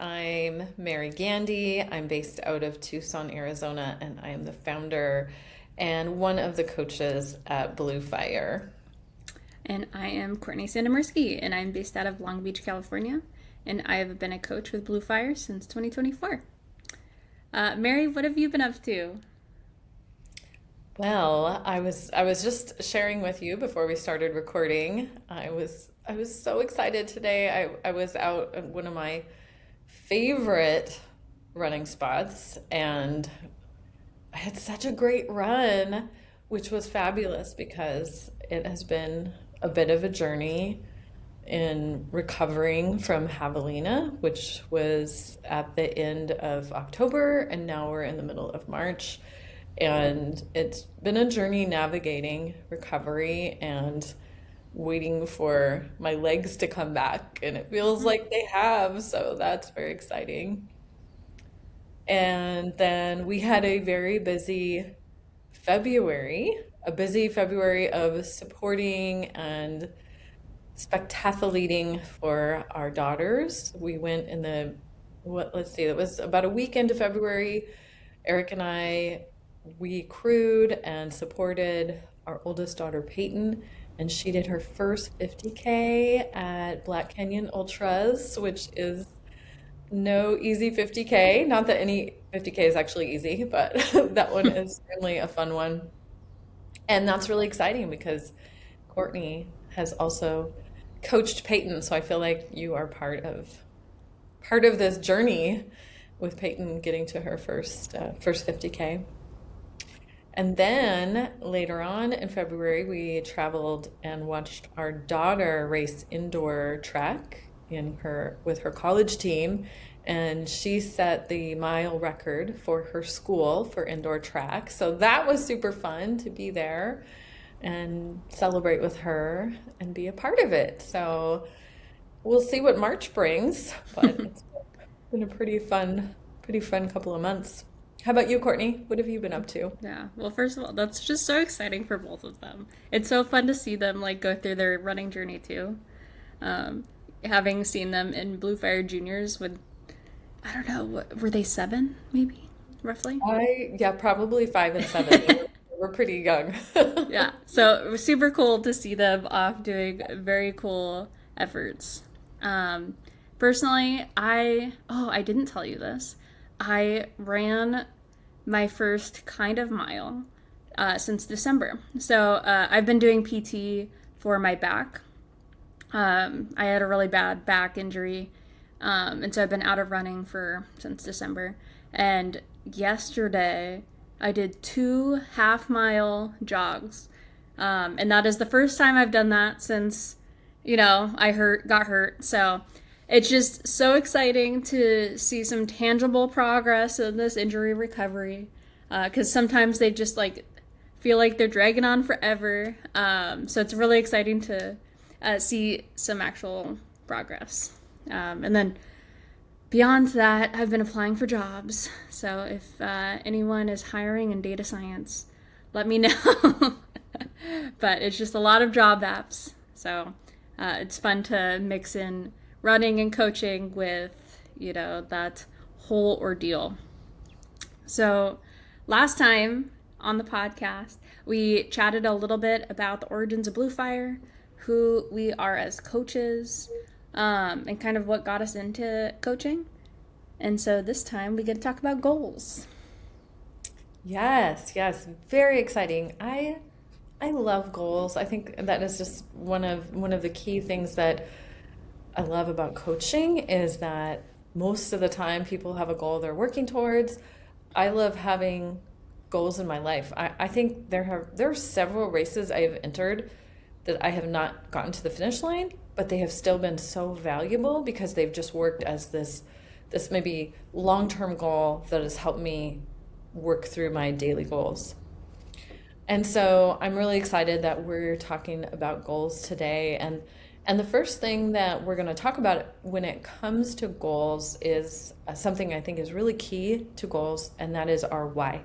I'm Mary Gandy. I'm based out of Tucson, Arizona, and I am the founder and one of the coaches at Blue Fire. And I am Courtney Sandemersky, and I'm based out of Long Beach, California. And I have been a coach with Blue Fire since 2024. Mary, what have you been up to? Well, I was just sharing with you before we started recording. I was so excited today. I was out at one of my favorite running spots, and I had such a great run, which was fabulous because it has been a bit of a journey in recovering from javelina, which was at the end of October, and now we're in the middle of March. And it's been a journey navigating recovery and waiting for my legs to come back, and it feels like they have, so that's very exciting. And then we had a very busy February, a busy February of supporting and spectathleting for our daughters. We went in the, let's see, it was about a week into February. Eric and I, we crewed and supported our oldest daughter, Peyton, and she did her first 50K at Black Canyon Ultras, which is no easy 50K. Not that any 50K is actually easy, but that one is certainly a fun one. And that's really exciting because Courtney has also coached Peyton, so I feel like you are part of this journey with Peyton getting to her first 50K. And then later on in February, we traveled and watched our daughter race indoor track in her with her college team, and she set the mile record for her school for indoor track. So that was super fun to be there and celebrate with her and be a part of it. So we'll see what March brings, but it's been a pretty fun couple of months. How about you, Courtney? What have you been up to? Yeah, well, first of all, that's just so exciting for both of them. It's so fun to see them like go through their running journey too. Um, Having seen them in Blue Fire Juniors with, I don't know, what were they, 7 maybe, roughly? Yeah, probably 5 and 7. We're pretty young. Yeah, so it was super cool to see them off doing very cool efforts. Um, Personally, I didn't tell you this. I ran my first kind of mile since December. So I've been doing PT for my back. I had a really bad back injury, and so I've been out of running for since December. And yesterday, I did 2 half-mile jogs, and that is the first time I've done that since I got hurt. So it's just so exciting to see some tangible progress in this injury recovery, because sometimes they just like feel like they're dragging on forever. So it's really exciting to see some actual progress. And then beyond that, I've been applying for jobs. So if anyone is hiring in data science, let me know. But it's just a lot of job apps. So it's fun to mix in running and coaching with, that whole ordeal. So last time on the podcast, we chatted a little bit about the origins of Blue Fire, who we are as coaches, and kind of what got us into coaching. And so this time we get to talk about goals. Yes, yes, very exciting. I love goals. I think that is just one of the key things that I love about coaching is that most of the time people have a goal they're working towards. I love having goals in my life. I think there are several races I have entered that I have not gotten to the finish line, but they have still been so valuable because they've just worked as this maybe long-term goal that has helped me work through my daily goals. And so I'm really excited that we're talking about goals today. And the first thing that we're going to talk about when it comes to goals is something I think is really key to goals, and that is our why.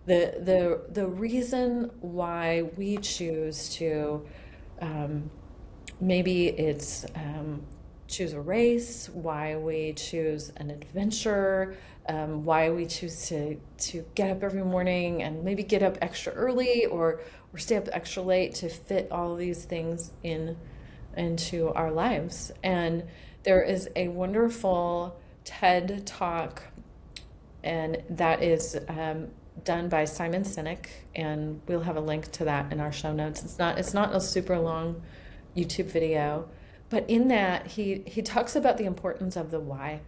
The reason why we choose to maybe it's choose a race, why we choose an adventure, why we choose to get up every morning and maybe get up extra early or stay up extra late to fit all these things into our lives. And there is a wonderful TED talk, and that is done by Simon Sinek, and we'll have a link to that in our show notes. It's not a super long YouTube video, but in that he talks about the importance of the why.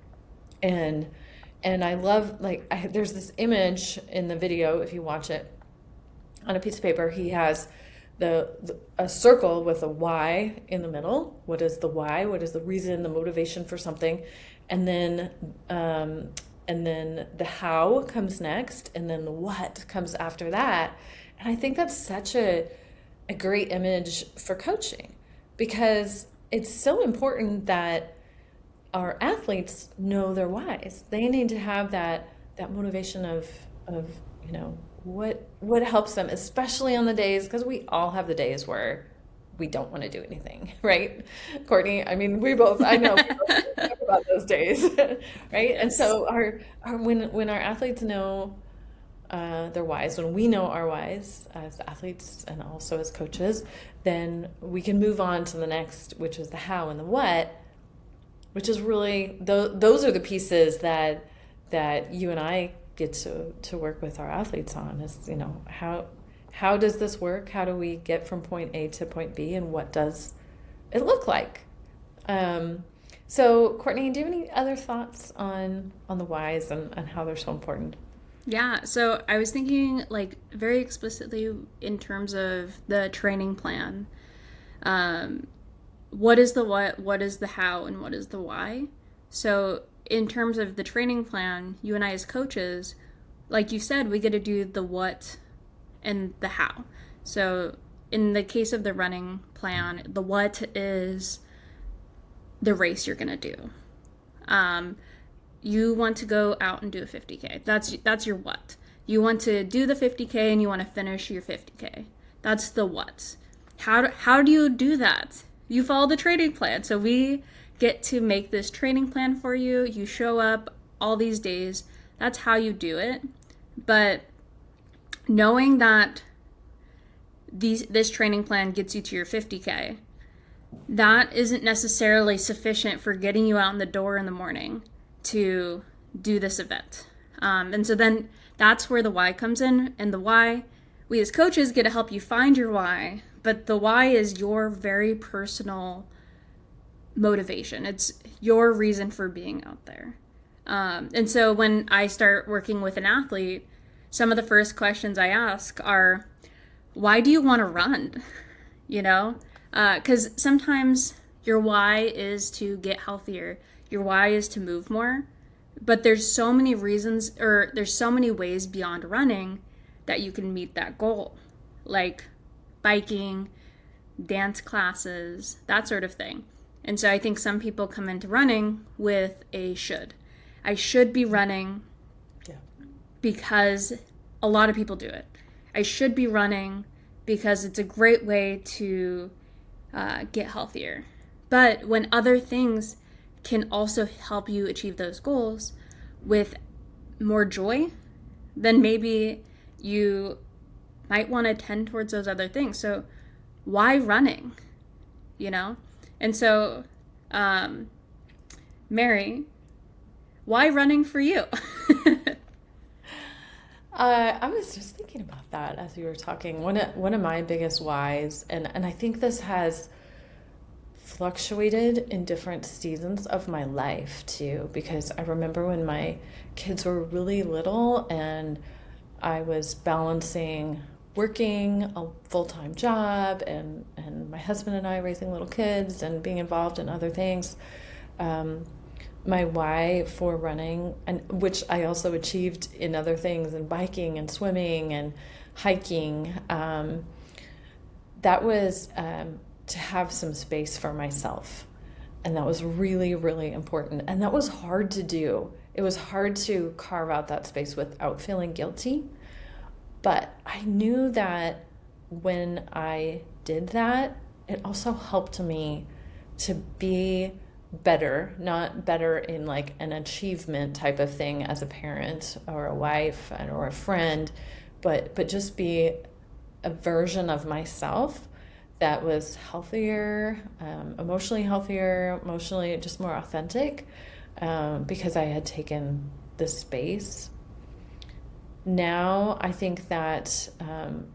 And I love, like, there's this image in the video, if you watch it, on a piece of paper. He has a circle with a why in the middle. What is the why? What is the reason, the motivation for something? And then the how comes next, and then the what comes after that. And I think that's such a great image for coaching, because it's so important that our athletes know their whys. They need to have that motivation of what helps them, especially on the days, because we all have the days where we don't want to do anything, right, Courtney? I mean, I know we both talk about those days, right? Yes. And so when our athletes know their whys, when we know our whys as athletes and also as coaches, then we can move on to the next, which is the how and the what, which is really, those are the pieces that you and I get to work with our athletes on, is, how does this work? How do we get from point A to point B, and what does it look like? So Courtney, do you have any other thoughts on the whys and how they're so important? Yeah, so I was thinking, like, very explicitly in terms of the training plan. What is the what is the how, and what is the why? So in terms of the training plan, you and I as coaches, like you said, we get to do the what and the how. So in the case of the running plan, the what is the race you're going to do. You want to go out and do a 50K. That's your what. You want to do the 50K and you want to finish your 50K. That's the what. How do you do that? You follow the training plan. So we get to make this training plan for you. You show up all these days. That's how you do it. But knowing that this training plan gets you to your 50K, that isn't necessarily sufficient for getting you out in the door in the morning to do this event. And so then that's where the why comes in. And the why, we as coaches get to help you find your why, but the why is your very personal motivation. It's your reason for being out there. And so when I start working with an athlete, some of the first questions I ask are, why do you want to run? Because sometimes your why is to get healthier. Your why is to move more. But there's so many reasons, or there's so many ways beyond running that you can meet that goal, like biking, dance classes, that sort of thing. And so I think some people come into running with a should. I should be running because a lot of people do it. I should be running because it's a great way to get healthier. But when other things can also help you achieve those goals with more joy, then maybe you might want to tend towards those other things. So why running? And so, Mary, why running for you? I was just thinking about that as you were talking. One of my biggest whys, and I think this has fluctuated in different seasons of my life too, because I remember when my kids were really little and I was balancing working a full-time job and my husband and I raising little kids and being involved in other things. My why for running, and which I also achieved in other things, and biking and swimming and hiking, that was to have some space for myself. And that was really, really important. And that was hard to do. It was hard to carve out that space without feeling guilty. But I knew that when I did that, it also helped me to be better, not better in like an achievement type of thing as a parent or a wife or a friend, but just be a version of myself that was healthier, emotionally healthier, emotionally just more authentic, because I had taken the space. Now I think that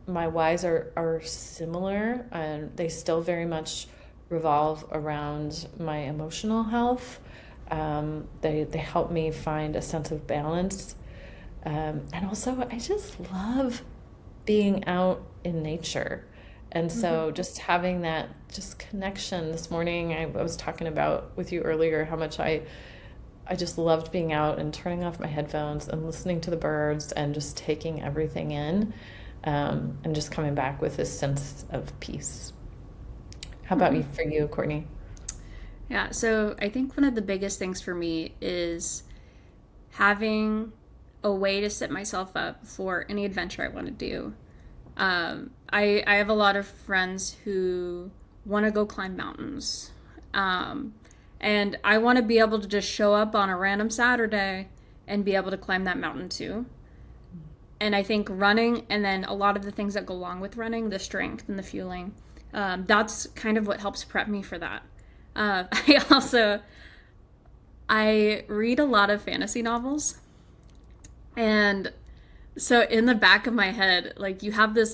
my whys are similar, and they still very much revolve around my emotional health. They help me find a sense of balance. And also, I just love being out in nature. And so just having that just connection this morning, I was talking about with you earlier how much I just loved being out and turning off my headphones and listening to the birds and just taking everything in, and just coming back with this sense of peace. How about you, for you, Courtney? Yeah, so I think one of the biggest things for me is having a way to set myself up for any adventure I want to do. I have a lot of friends who want to go climb mountains. And I want to be able to just show up on a random Saturday and be able to climb that mountain too. And I think running, and then a lot of the things that go along with running, the strength and the fueling, that's kind of what helps prep me for that. I read a lot of fantasy novels, and so in the back of my head, like you have this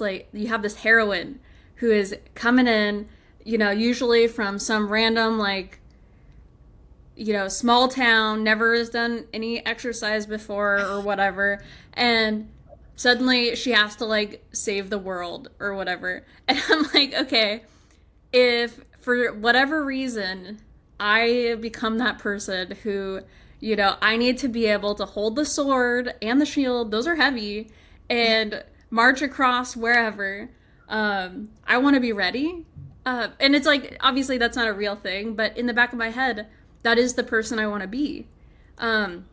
heroine who is coming in, usually from some random small town, never has done any exercise before or whatever, and suddenly she has to save the world or whatever. And I'm like, okay, if for whatever reason I become that person who, I need to be able to hold the sword and the shield, those are heavy, and march across wherever, I want to be ready. And it's like, obviously that's not a real thing, but in the back of my head, that is the person I want to be. And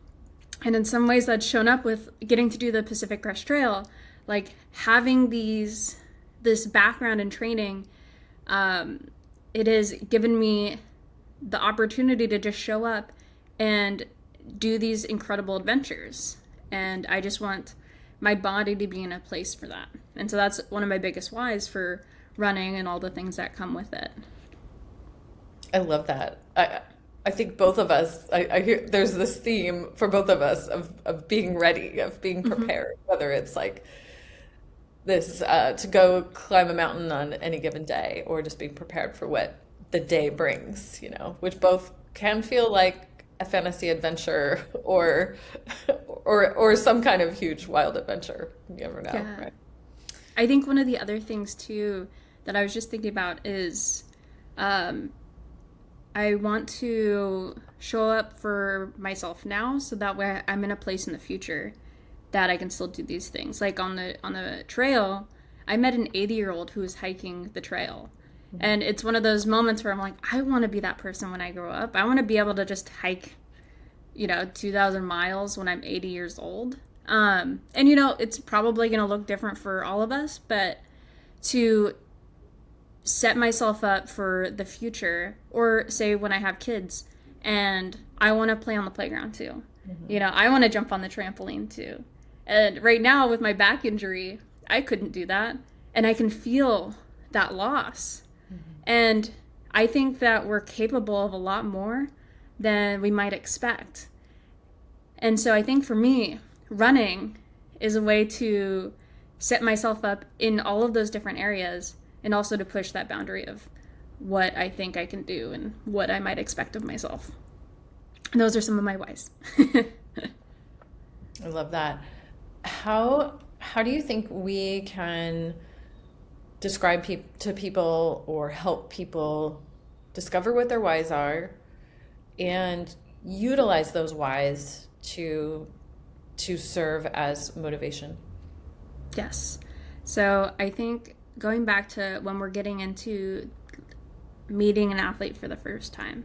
in some ways that's shown up with getting to do the Pacific Crest Trail, like having this background and training. It has given me the opportunity to just show up and do these incredible adventures. And I just want my body to be in a place for that. And so that's one of my biggest whys for running and all the things that come with it. I love that. I think both of us, I hear there's this theme for both of us of being ready, of being prepared, whether it's like this to go climb a mountain on any given day or just being prepared for what the day brings, which both can feel like a fantasy adventure or some kind of huge wild adventure. You never know, Yeah. right? I think one of the other things too that I was just thinking about is I want to show up for myself now so that way I'm in a place in the future that I can still do these things. Like on the trail, I met an 80-year-old who was hiking the trail. And it's one of those moments where I'm like, I want to be that person when I grow up. I want to be able to just hike, 2,000 miles when I'm 80 years old. And it's probably going to look different for all of us, but to set myself up for the future, or say when I have kids and I want to play on the playground too. I want to jump on the trampoline too. And right now with my back injury, I couldn't do that. And I can feel that loss. And I think that we're capable of a lot more than we might expect. And so I think for me, running is a way to set myself up in all of those different areas, and also to push that boundary of what I think I can do and what I might expect of myself. And those are some of my whys. I love that. How do you think we can describe to people or help people discover what their whys are and utilize those whys to serve as motivation? Yes. So I think going back to when we're getting into meeting an athlete for the first time,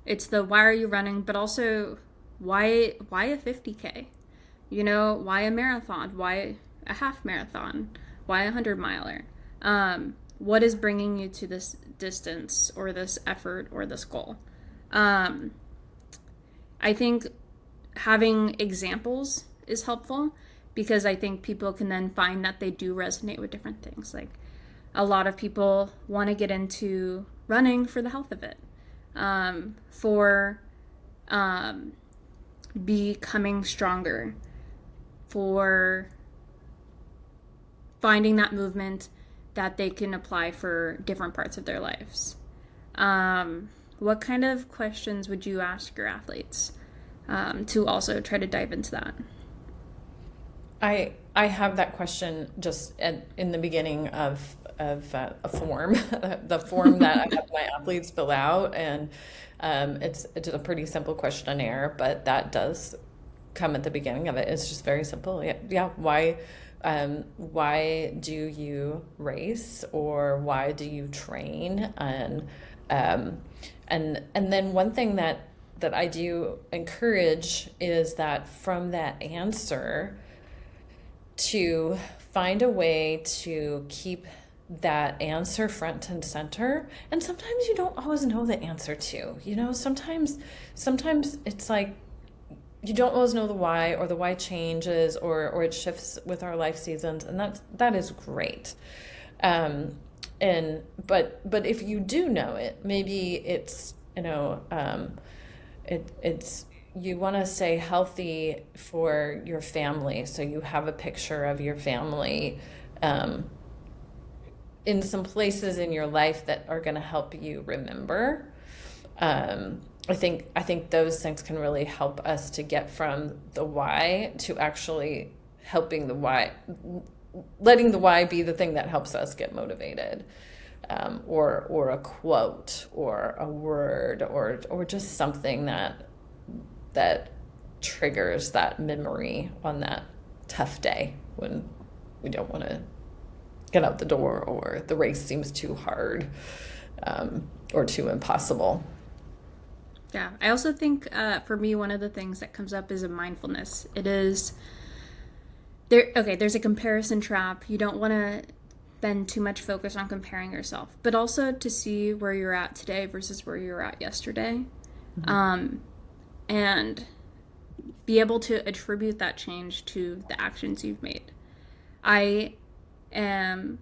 it's the why are you running, but also why a 50K? Why a marathon? Why a half marathon? Why 100-miler? What is bringing you to this distance or this effort or this goal? Um, I think having examples is helpful because I think people can then find that they do resonate with different things. Like a lot of people want to get into running for the health of it, for becoming stronger, for finding that movement that they can apply for different parts of their lives. What kind of questions would you ask your athletes to also try to dive into that? I have that question just in the beginning of a form, the form that I have my athletes fill out, and it's a pretty simple questionnaire, but that does come at the beginning of it. It's just very simple. Yeah, yeah. Why do you race, or why do you train? And then one thing that I do encourage is that from that answer, to find a way to keep that answer front and center. And sometimes you don't always know the answer to, sometimes it's like you don't always know the why, or the why changes, or it shifts with our life seasons, and that is great. But if you do know it, maybe it's it's you want to stay healthy for your family, so you have a picture of your family in some places in your life that are going to help you remember. I think those things can really help us to get from the why to actually helping the why, letting the why be the thing that helps us get motivated, or a quote, or a word, or just something that triggers that memory on that tough day when we don't want to get out the door, or the race seems too hard, or too impossible. Yeah, I also think for me, one of the things that comes up is a mindfulness. It is there. Okay, there's a comparison trap. You don't want to spend too much focus on comparing yourself, but also to see where you're at today versus where you were at yesterday, and be able to attribute that change to the actions you've made. I ran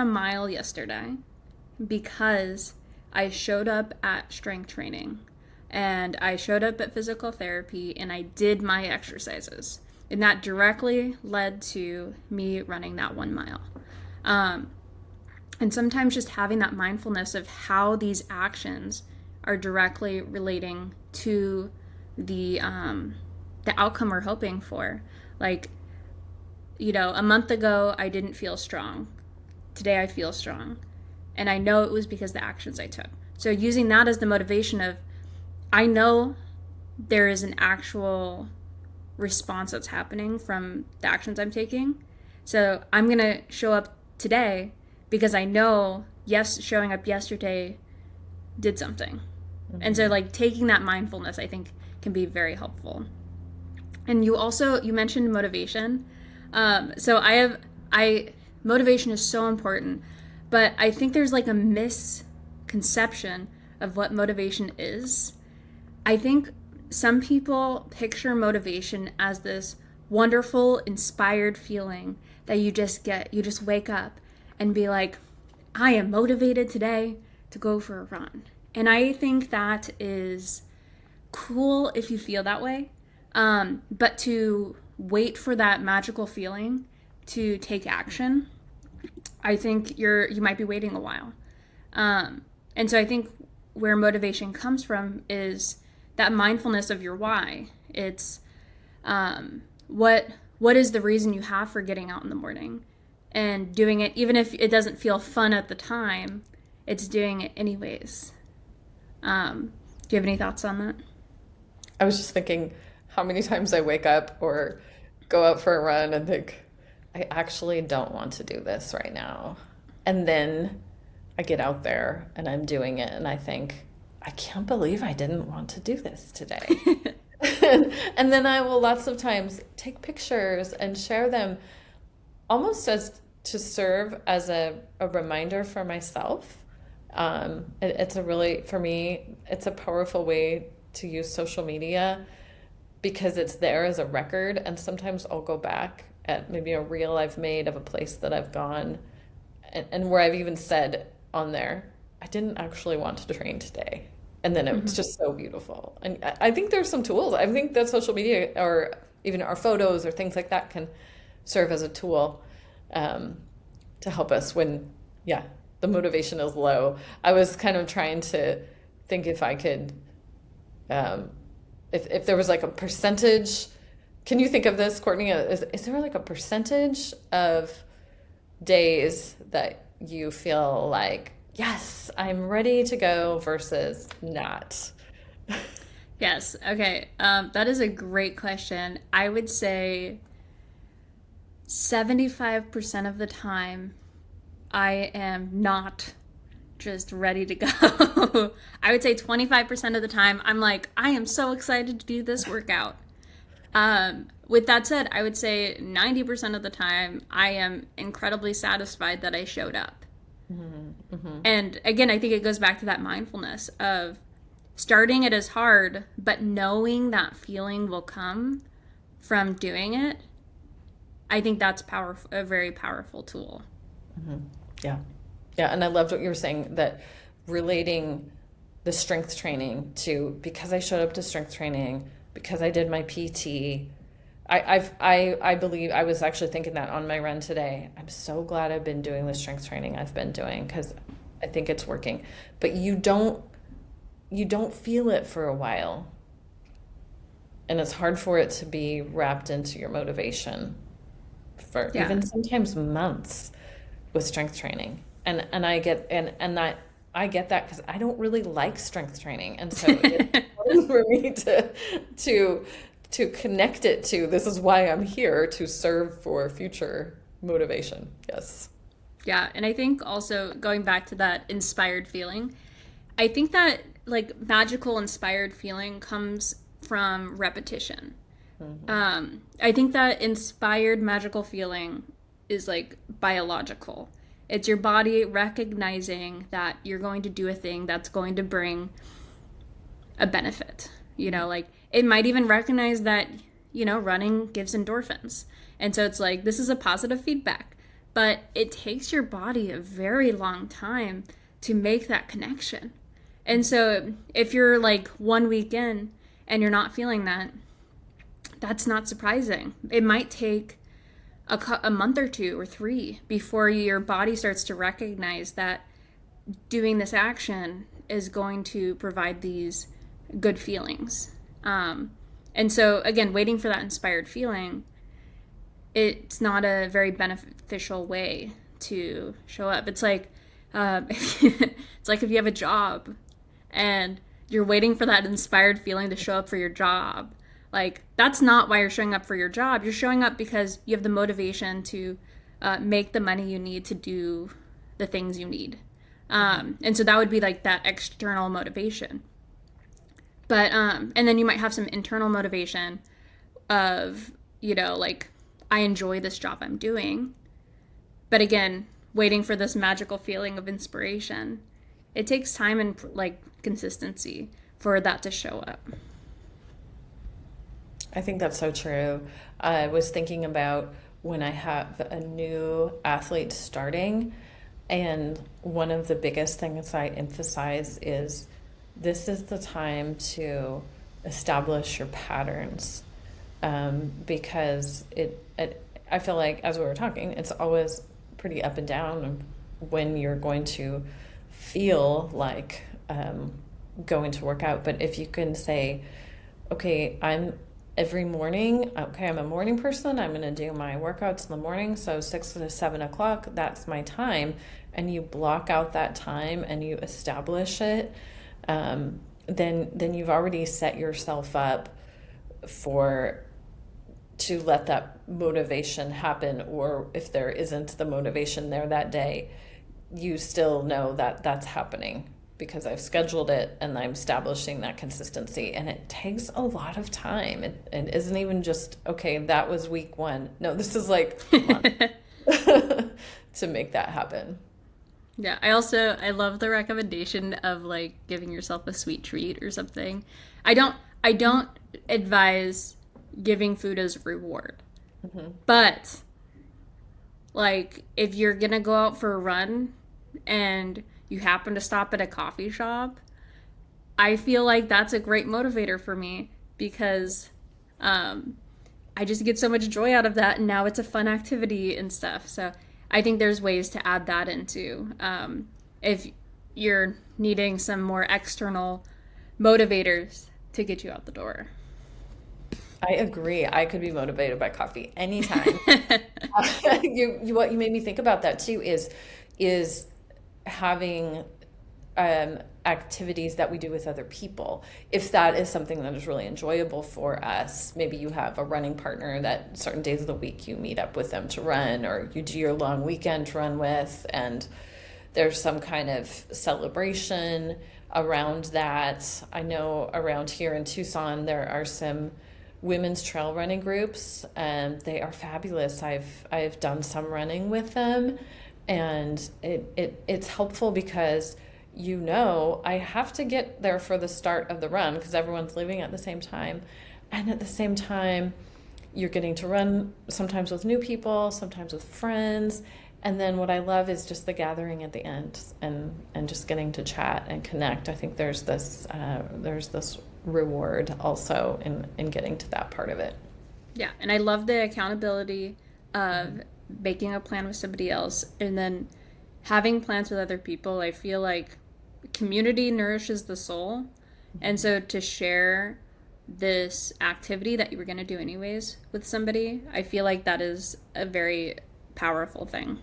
a mile yesterday because I showed up at strength training, and I showed up at physical therapy, and I did my exercises. And that directly led to me running that 1 mile. And sometimes just having that mindfulness of how these actions are directly relating to the outcome we're hoping for. Like, a month ago, I didn't feel strong. Today I feel strong. And I know it was because of the actions I took. So using that as the motivation of, I know there is an actual response that's happening from the actions I'm taking. So I'm going to show up today because I know, yes, showing up yesterday did something. Mm-hmm. And so taking that mindfulness, I think, can be very helpful. And you mentioned motivation. So motivation is so important. But I think there's a misconception of what motivation is. I think some people picture motivation as this wonderful, inspired feeling that you just get. You just wake up and be like, I am motivated today to go for a run. And I think that is cool if you feel that way. But to wait for that magical feeling to take action, I think you might be waiting a while. And so I think where motivation comes from is that mindfulness of your why. It's what is the reason you have for getting out in the morning and doing it, even if it doesn't feel fun at the time, it's doing it anyways. Do you have any thoughts on that? I was just thinking how many times I wake up or go out for a run and think, I actually don't want to do this right now. And then I get out there and I'm doing it and I think, I can't believe I didn't want to do this today. And then I will lots of times take pictures and share them, almost as to serve as a reminder for myself It's a really, for me, it's a powerful way to use social media because it's there as a record. And sometimes I'll go back at maybe a reel I've made of a place that I've gone and where I've even said on there, I didn't actually want to train today. And then it's Hmm. just so beautiful. And I think there's some tools. I think that social media or even our photos or things like that can serve as a tool um, to help us when, yeah, the motivation is low. I was kind of trying to think if I could, um, if there was like a percentage. Can you think of this, Courtney? Is there like a percentage of days that you feel like, yes, I'm ready to go versus not? Yes. Okay. That is a great question. I would say 75% of the time, I am not just ready to go. I would say 25% of the time, I'm like, I am so excited to do this workout. With that said, I would say 90% of the time, I am incredibly satisfied that I showed up. Mm-hmm. And again, I think it goes back to that mindfulness of starting it as hard, but knowing that feeling will come from doing it. I think that's a very powerful tool. Mm-hmm. Yeah. Yeah. And I loved what you were saying that relating the strength training to because I showed up to strength training, because I did my PT. I believe I was actually thinking that on my run today. I'm so glad I've been doing the strength training I've been doing because I think it's working. But you don't feel it for a while. And it's hard for it to be wrapped into your motivation for Yeah. even sometimes months with strength training. And I get that because I don't really like strength training. And so it's important for me to to connect it to this is why I'm here to serve for future motivation. Yes. Yeah, and I think also going back to that inspired feeling, I think that like magical inspired feeling comes from repetition. Hmm. I think that inspired magical feeling is like biological. It's your body recognizing that you're going to do a thing that's going to bring a benefit. Like it might even recognize that, running gives endorphins. And so it's like, this is a positive feedback. But it takes your body a very long time to make that connection. And so if you're like 1 week in and you're not feeling that, that's not surprising. It might take a month or two or three before your body starts to recognize that doing this action is going to provide these good feelings. And so, again, waiting for that inspired feeling, it's not a very beneficial way to show up. It's like it's like if you have a job and you're waiting for that inspired feeling to show up for your job. Like that's not why you're showing up for your job. You're showing up because you have the motivation to make the money you need to do the things you need. And so that would be like that external motivation. But and then you might have some internal motivation of, like I enjoy this job I'm doing. But again, waiting for this magical feeling of inspiration, it takes time and like consistency for that to show up. I think that's so true. I was thinking about when I have a new athlete starting, and one of the biggest things I emphasize is this is the time to establish your patterns because I feel like as we were talking, it's always pretty up and down when you're going to feel like going to work out. But if you can say, okay, every morning, okay, I'm a morning person. I'm going to do my workouts in the morning. So 6 to 7 o'clock, that's my time. And you block out that time and you establish it. Then you've already set yourself up for to let that motivation happen. Or if there isn't the motivation there that day, you still know that that's happening because I've scheduled it and I'm establishing that consistency. And it takes a lot of time. It isn't even just, okay, that was week one. No, this is like months to make that happen. Yeah, I love the recommendation of like giving yourself a sweet treat or something. I don't advise giving food as reward. Hmm. But like if you're going to go out for a run and you happen to stop at a coffee shop, I feel like that's a great motivator for me because um, I just get so much joy out of that, and now it's a fun activity and stuff. So I think there's ways to add that into if you're needing some more external motivators to get you out the door. I agree. I could be motivated by coffee anytime. What you made me think about that too is having activities that we do with other people. If that is something that is really enjoyable for us, maybe you have a running partner that certain days of the week you meet up with them to run, or you do your long weekend run with, and there's some kind of celebration around that. I know around here in Tucson there are some women's trail running groups, and they are fabulous. I've done some running with them, and it's helpful because I have to get there for the start of the run because everyone's leaving at the same time. And at the same time, you're getting to run sometimes with new people, sometimes with friends. And then what I love is just the gathering at the end and just getting to chat and connect. I think there's this reward also in getting to that part of it. Yeah, and I love the accountability of making a plan with somebody else and then having plans with other people. I feel like community nourishes the soul. And so to share this activity that you were going to do anyways with somebody, I feel like that is a very powerful thing.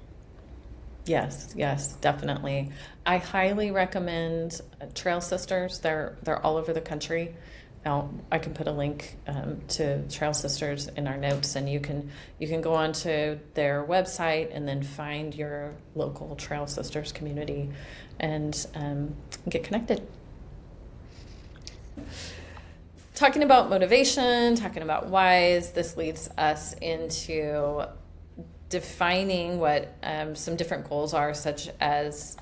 Yes, yes, definitely. I highly recommend Trail Sisters. They're all over the country. Now, I can put a link to Trail Sisters in our notes, and you can go onto their website and then find your local Trail Sisters community and get connected. Talking about motivation, talking about whys, this leads us into defining what some different goals are, such as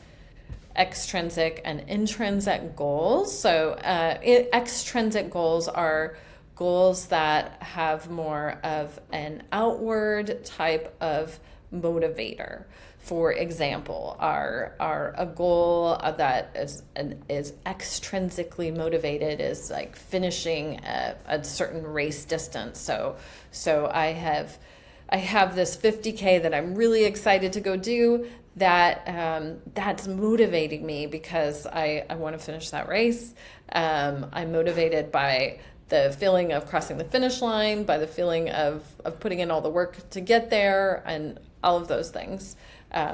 extrinsic and intrinsic goals. So extrinsic goals are goals that have more of an outward type of motivator. For example, are a goal that is extrinsically motivated is like finishing a certain race distance. So I have this 50K that I'm really excited to go do. That's motivating me because I want to finish that race. I'm motivated by the feeling of crossing the finish line, by the feeling of putting in all the work to get there, and all of those things.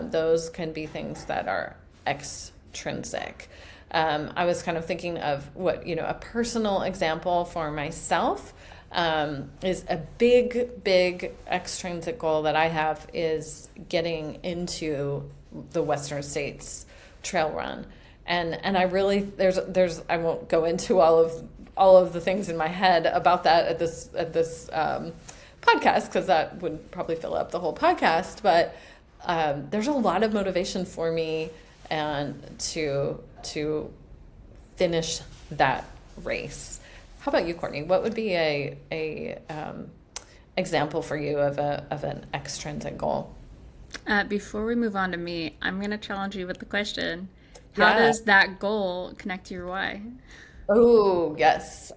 Those can be things that are extrinsic. I was kind of thinking of a personal example for myself. Is a big extrinsic goal that I have is getting into the Western States trail run. And I really, there's I won't go into all of the things in my head about that at this podcast, because that would probably fill up the whole podcast. But there's a lot of motivation for me and to finish that race. How about you, Courtney? What would be a example for you of an extrinsic goal? Before we move on to me, I'm going to challenge you with the question. How Yeah. does that goal connect to your why? Oh, yes.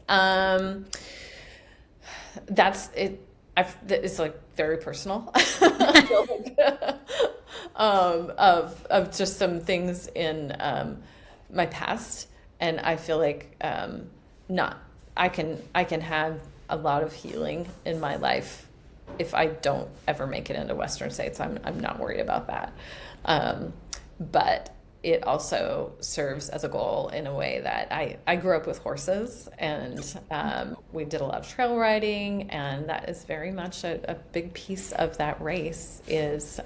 That's it. It's like very personal. I feel like, of just some things in my past, and I feel like not. I can have a lot of healing in my life if I don't ever make it into Western States. I'm not worried about that. But it also serves as a goal in a way that I grew up with horses, and we did a lot of trail riding, and that is very much a big piece of that race is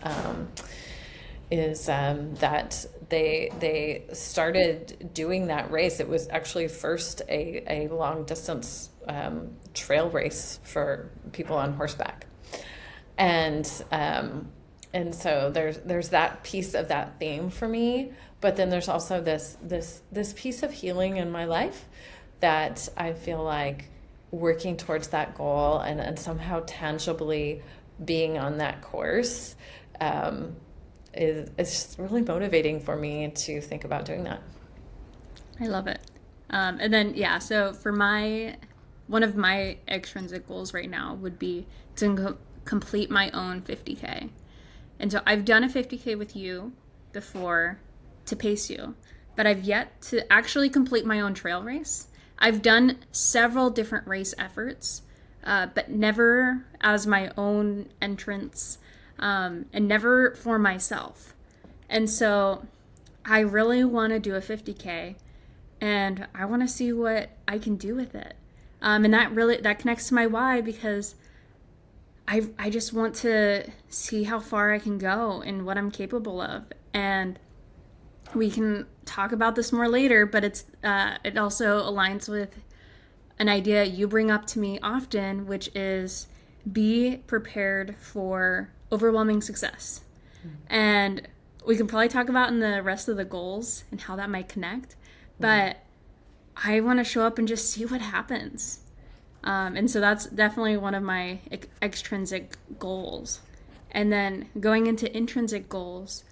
that they started doing that race. It was actually first a long distance trail race for people on horseback. And And so there's that piece of that theme for me, but then there's also this piece of healing in my life that I feel like working towards that goal and somehow tangibly being on that course is just really motivating for me to think about doing that. I love it. And then, yeah, so for one of my extrinsic goals right now would be to complete my own 50K. And so I've done a 50K with you before to pace you, but I've yet to actually complete my own trail race. I've done several different race efforts, but never as my own entrance, and never for myself. And so I really want to do a 50K, and I want to see what I can do with it. And that connects to my why, because I just want to see how far I can go and what I'm capable of. And we can talk about this more later, but it also aligns with an idea you bring up to me often, which is be prepared for overwhelming success. And we can probably talk about in the rest of the goals and how that might connect, but I want to show up and just see what happens. And so that's definitely one of my extrinsic goals. And then going into intrinsic goals,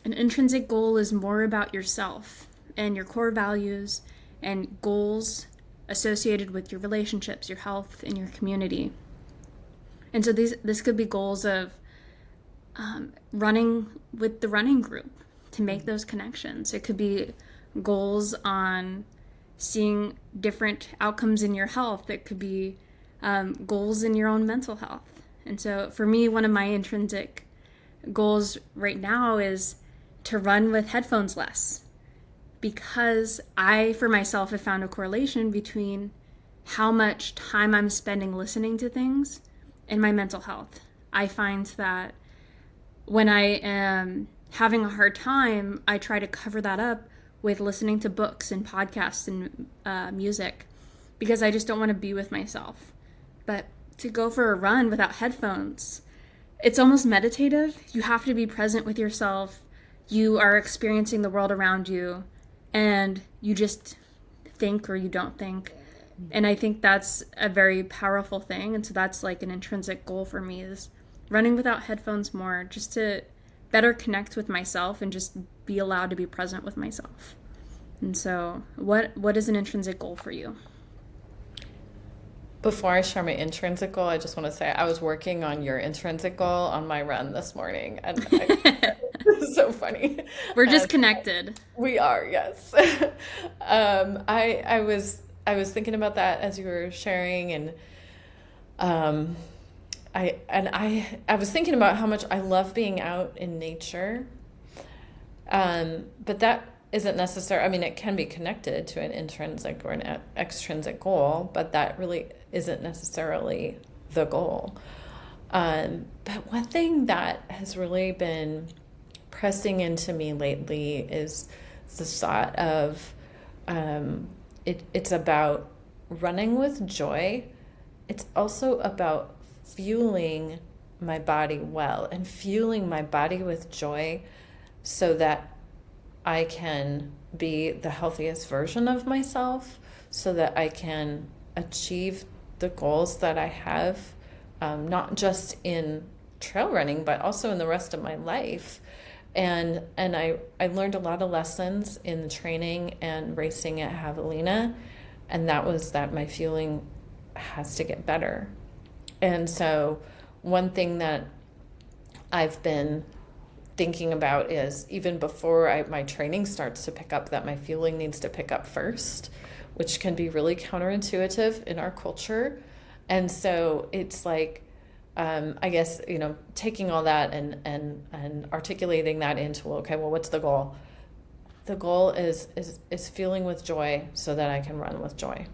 an intrinsic goal is more about yourself and your core values and goals associated with your relationships, your health, and your community. And so this could be goals of running with the running group to make those connections. It could be goals on seeing different outcomes in your health. It could be goals in your own mental health. And so for me, one of my intrinsic goals right now is to run with headphones less, because I, for myself, have found a correlation between how much time I'm spending listening to things and my mental health. I find that when I am having a hard time, I try to cover that up with listening to books and podcasts and music, because I just don't want to be with myself. But to go for a run without headphones, it's almost meditative. You have to be present with yourself. You are experiencing the world around you, and you just think or you don't think. And I think that's a very powerful thing. And so that's like an intrinsic goal for me, is running without headphones more, just to better connect with myself and just be allowed to be present with myself. And so what is an intrinsic goal for you? Before I share my intrinsic goal, I just want to say I was working on your intrinsic goal on my run this morning, and it's so funny. We're just connected. We are, yes. I was thinking about that as you were sharing, and I was thinking about how much I love being out in nature. But that isn't necessary. I mean, it can be connected to an intrinsic or an extrinsic goal, but that really isn't necessarily the goal. But one thing that has really been pressing into me lately is the thought of it's about running with joy. It's also about fueling my body well and fueling my body with joy, so that I can be the healthiest version of myself, so that I can achieve the goals that I have, not just in trail running, but also in the rest of my life. And I learned a lot of lessons in the training and racing at Javelina, and that was that my fueling has to get better. And so one thing that I've been thinking about is, even before my training starts to pick up, that my fueling needs to pick up first, which can be really counterintuitive in our culture. And so it's like, I guess, taking all that and articulating that into, okay, well, what's the goal? The goal is fueling with joy so that I can run with joy.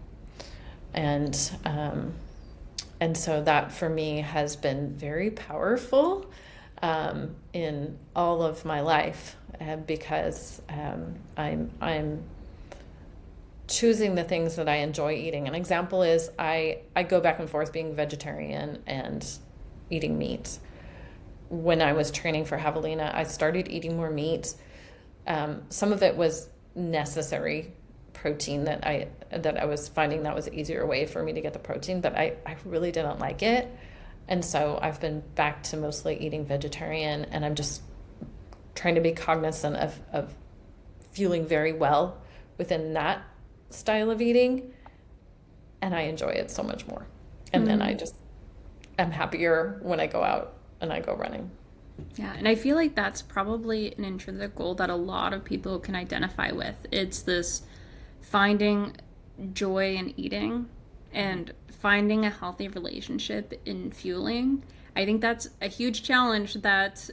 And so that for me has been very powerful in all of my life, because I'm choosing the things that I enjoy eating. An example is I go back and forth being vegetarian and eating meat. when I was training for javelina, I started eating more meat. Some of it was necessary protein that I was finding that was an easier way for me to get the protein, but I really didn't like it. And so I've been back to mostly eating vegetarian, and I'm just trying to be cognizant of feeling very well within that style of eating. And I enjoy it so much more. And then I'm happier when I go out and I go running. Yeah, and I feel like that's probably an intrinsic goal that a lot of people can identify with. It's this finding joy in eating and finding a healthy relationship in fueling. I think that's a huge challenge that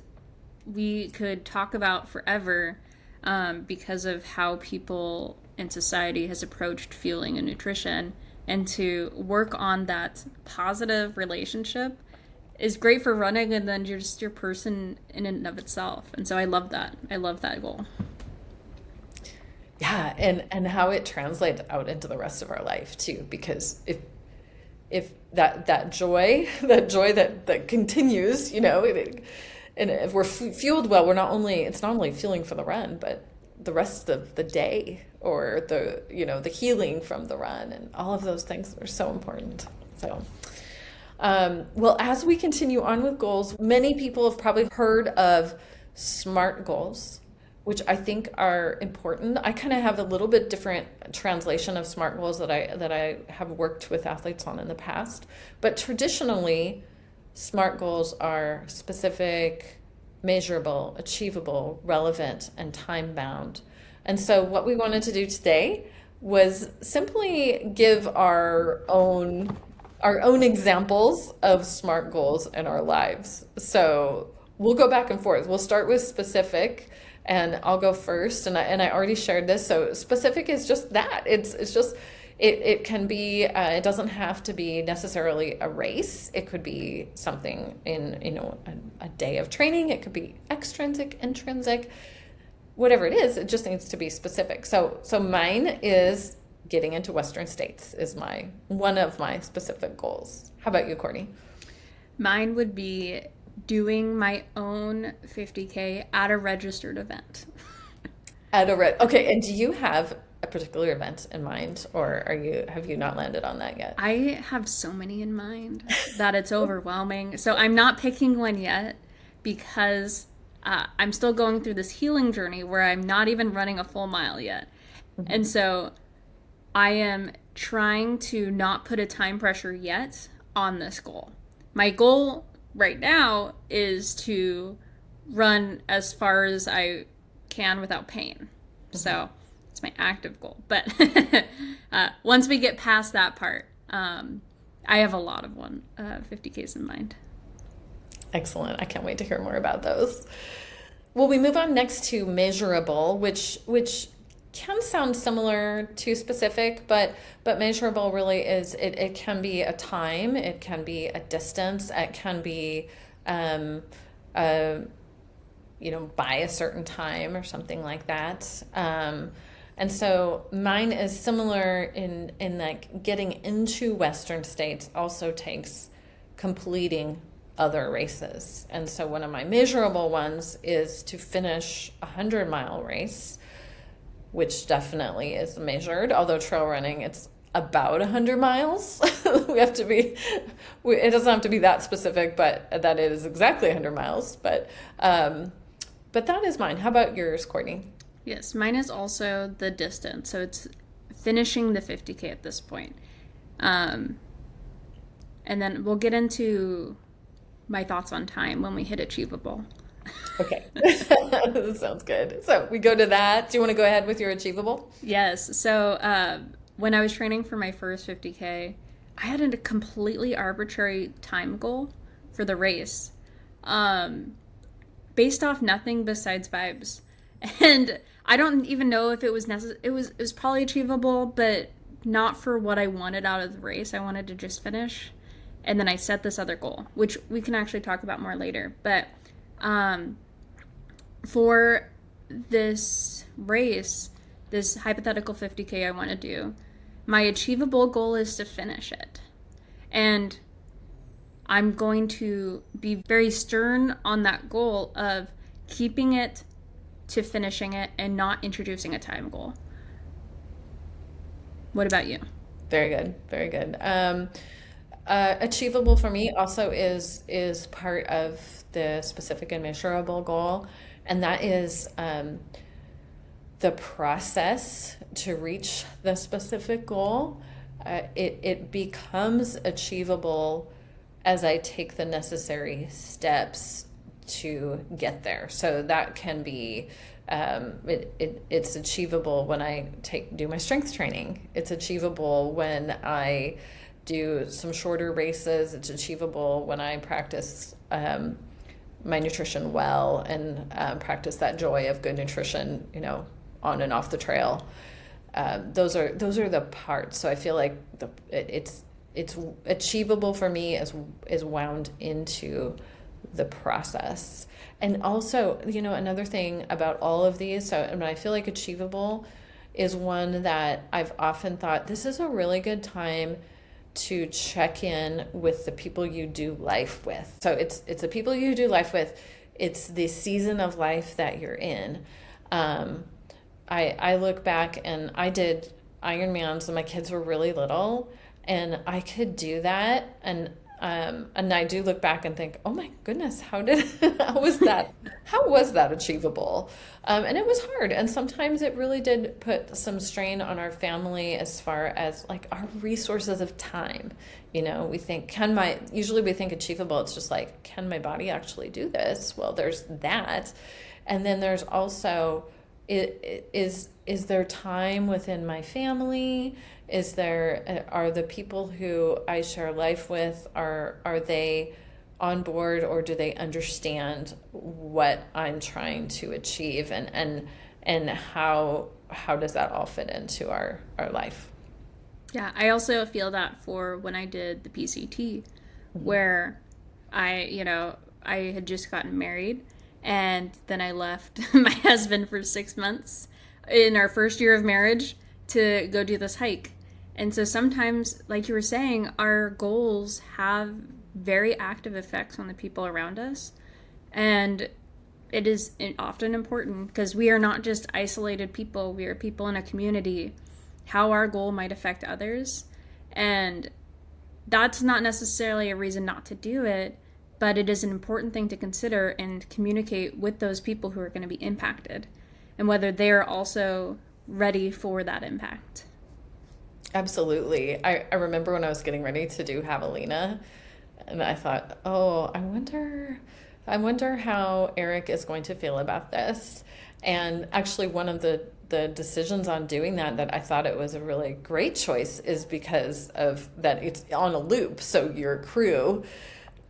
we could talk about forever, because of how people in society has approached fueling and nutrition. And to work on that positive relationship is great for running, and then you're just your person in and of itself. And so I love that. I love that goal. Yeah, and how it translates out into the rest of our life too, because if that joy that continues, and if we're fueled well, it's not only fueling for the run, but the rest of the day, or the healing from the run, and all of those things are so important. So well, as we continue on with goals, many people have probably heard of SMART goals, which I think are important. I kind of have a little bit different translation of SMART goals that I have worked with athletes on in the past. But traditionally, SMART goals are specific, measurable, achievable, relevant, and time-bound. And so what we wanted to do today was simply give our own examples of SMART goals in our lives. So we'll go back and forth. We'll start with specific, and I'll go first. And I already shared this. So specific is just that. It's just it can be. It doesn't have to be necessarily a race. It could be something in a day of training. It could be extrinsic, intrinsic, whatever it is. It just needs to be specific. So mine is getting into Western states is one of my specific goals. How about you, Courtney? Mine would be doing my own 50K at a registered event. Okay, and do you have a particular event in mind, or have you not landed on that yet? I have so many in mind that it's overwhelming. So I'm not picking one yet, because I'm still going through this healing journey where I'm not even running a full mile yet. Mm-hmm. And so I am trying to not put a time pressure yet on this goal. My goal right now is to run as far as I can without pain. Mm-hmm. So it's my active goal. But once we get past that part, I have a lot of 50Ks in mind. Excellent. I can't wait to hear more about those. Well, we move on next to measurable, which can sound similar to specific, but measurable really is, it can be a time, it can be a distance, it can be by a certain time or something like that. And so mine is similar in like getting into Western states also takes completing other races. And so one of my measurable ones is to finish a 100-mile race, which definitely is measured, although trail running, it's about 100 miles. It doesn't have to be that specific, but that it is exactly 100 miles. But that is mine. How about yours, Courtney? Yes, mine is also the distance. So it's finishing the 50K at this point. And then we'll get into my thoughts on time when we hit achievable. Okay. That sounds good. So we go to that. Do you want to go ahead with your achievable? Yes. So when I was training for my first 50K, I had a completely arbitrary time goal for the race, based off nothing besides vibes. And I don't even know if it was necessary. It was probably achievable, but not for what I wanted out of the race. I wanted to just finish. And then I set this other goal, which we can actually talk about more later. But for this race, this hypothetical 50K I want to do, my achievable goal is to finish it. And I'm going to be very stern on that goal of keeping it to finishing it and not introducing a time goal. What about you? Very good, very good. Achievable for me also is part of the specific and measurable goal, and that is the process to reach the specific goal. It becomes achievable as I take the necessary steps to get there. So that can be it's achievable when I do my strength training. It's achievable when I do some shorter races. It's achievable when I practice my nutrition well and practice that joy of good nutrition, on and off the trail. Those are the parts. So I feel like it's achievable for me is wound into the process. And also, another thing about all of these, so when I feel like achievable is one that I've often thought this is a really good time to check in with the people you do life with. So it's the people you do life with. It's the season of life that you're in. I look back and I did Ironmans when my kids were really little, and I could do that. And I do look back and think, oh my goodness, how was that achievable? And it was hard. And sometimes it really did put some strain on our family as far as like our resources of time. We think, usually we think achievable. It's just like, can my body actually do this? Well, there's that. And then there's also, is there time within my family? Are the people who I share life with, are they on board, or do they understand what I'm trying to achieve, and how does that all fit into our life? Yeah, I also feel that for when I did the PCT, where I had just gotten married, and then I left my husband for 6 months in our first year of marriage to go do this hike. And so sometimes, like you were saying, our goals have very active effects on the people around us. And it is often important, because we are not just isolated people, we are people in a community, how our goal might affect others. And that's not necessarily a reason not to do it, but it is an important thing to consider and communicate with those people who are going to be impacted, and whether they're also ready for that impact. Absolutely. I remember when I was getting ready to do Javelina, and I thought, oh, I wonder how Eric is going to feel about this. And actually, one of the decisions on doing that I thought it was a really great choice is because of that it's on a loop. So your crew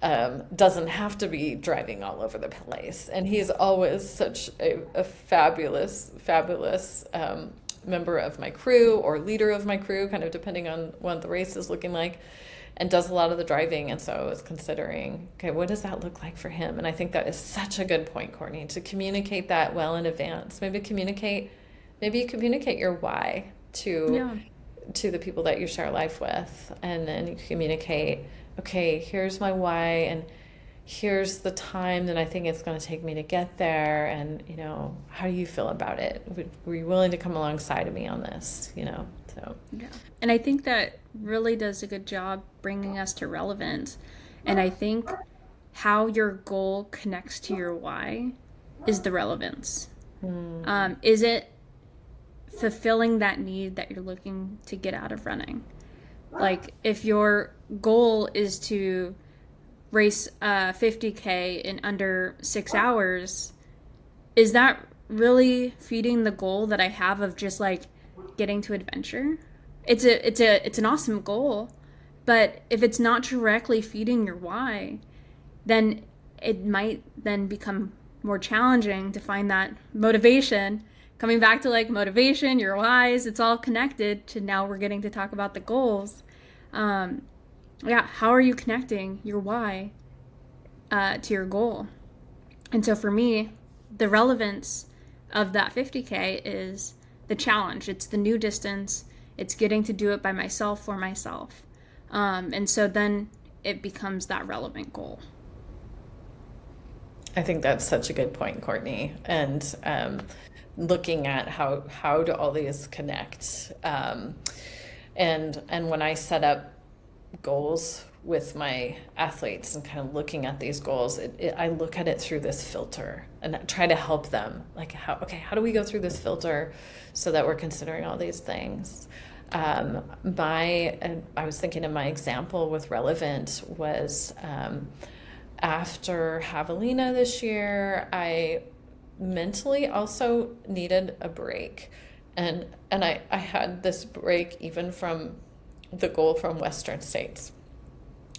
doesn't have to be driving all over the place. And he's always such a fabulous member of my crew, or leader of my crew, kind of depending on what the race is looking like, and does a lot of the driving. And so I was considering, okay, what does that look like for him? And I think that is such a good point, Courtney, to communicate that well in advance. Maybe you communicate your why to the people that you share life with, and then you communicate, okay, here's my why, and here's the time that I think it's going to take me to get there, and how do you feel about it? Were you willing to come alongside of me on this? So yeah. And I think that really does a good job bringing us to relevance. And I think how your goal connects to your why is the relevance. Is it fulfilling that need that you're looking to get out of running? Like, if your goal is to race 50K in under 6 hours, is that really feeding the goal that I have of just like getting to adventure? It's an awesome goal, but if it's not directly feeding your why, then it might then become more challenging to find that motivation. Coming back to like motivation, your whys, it's all connected to, now we're getting to talk about the goals. How are you connecting your why to your goal? And so for me, the relevance of that 50K is the challenge. It's the new distance. It's getting to do it by myself, for myself. And so then it becomes that relevant goal. I think that's such a good point, Courtney. And looking at how do all these connect, and when I set up goals with my athletes and kind of looking at these goals, I look at it through this filter and try to help them. Like, how do we go through this filter so that we're considering all these things? I was thinking of my example with relevant was after Javelina this year, I mentally also needed a break. And I had this break even from the goal from Western States.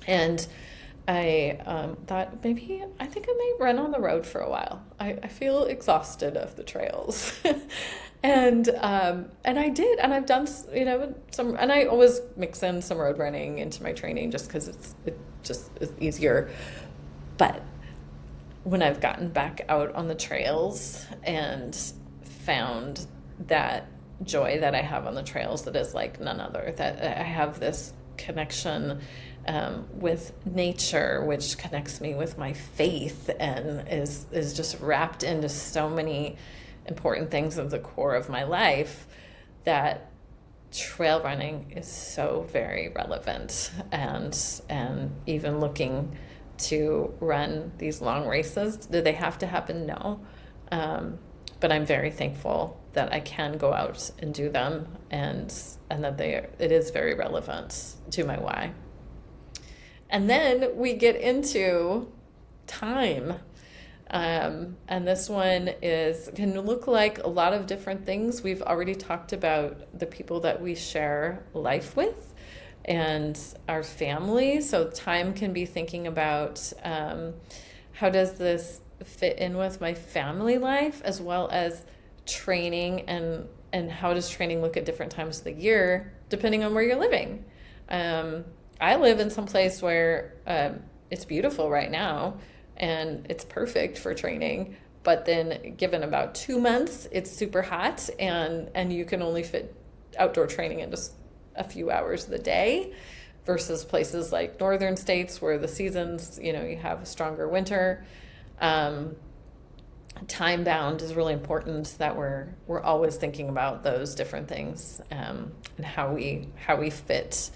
And I thought maybe I think I might run on the road for a while. I feel exhausted of the trails. And I did, and I've done some, and I always mix in some road running into my training just because it just is easier. But when I've gotten back out on the trails and found that joy that I have on the trails that is like none other, that I have this connection with nature, which connects me with my faith and is just wrapped into so many important things of the core of my life, that trail running is so very relevant. And even looking to run these long races, do they have to happen? No. But I'm very thankful that I can go out and do them, and that it is very relevant to my why. And then we get into time. And this one can look like a lot of different things. We've already talked about the people that we share life with and our family. So time can be thinking about how does this fit in with my family life, as well as training, and how does training look at different times of the year depending on where you're living. I live in some place where it's beautiful right now and it's perfect for training, but then given about 2 months it's super hot, and you can only fit outdoor training in just a few hours of the day, versus places like northern states where the seasons, you have a stronger winter. Time bound is really important, that we're always thinking about those different things, and how we fit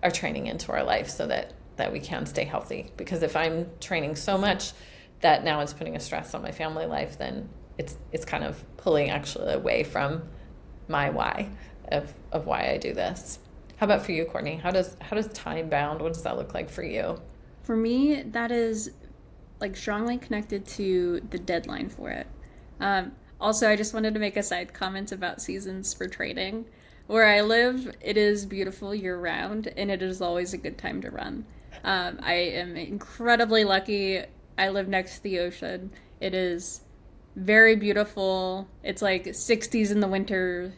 our training into our life so that we can stay healthy. Because if I'm training so much that now it's putting a stress on my family life, then it's kind of pulling actually away from my why of why I do this. How about for you, Courtney? How does time bound, what does that look like for you? For me, that is like strongly connected to the deadline for it. Also, I just wanted to make a side comment about seasons for training. Where I live, it is beautiful year round, and it is always a good time to run. I am incredibly lucky. I live next to the ocean. It is very beautiful. It's like 60s in the winter,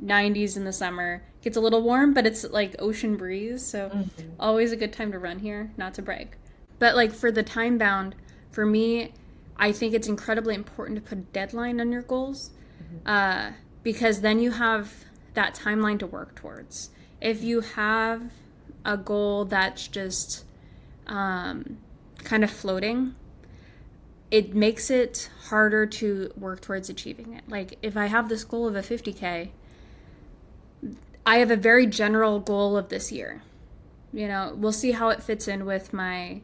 90s in the summer. It gets a little warm, but it's like ocean breeze, so always a good time to run here, not to brag. But like for the time bound, for me, I think it's incredibly important to put a deadline on your goals, because then you have that timeline to work towards. If you have a goal that's just kind of floating, it makes it harder to work towards achieving it. Like if I have this goal of a 50K, I have a very general goal of this year. We'll see how it fits in with my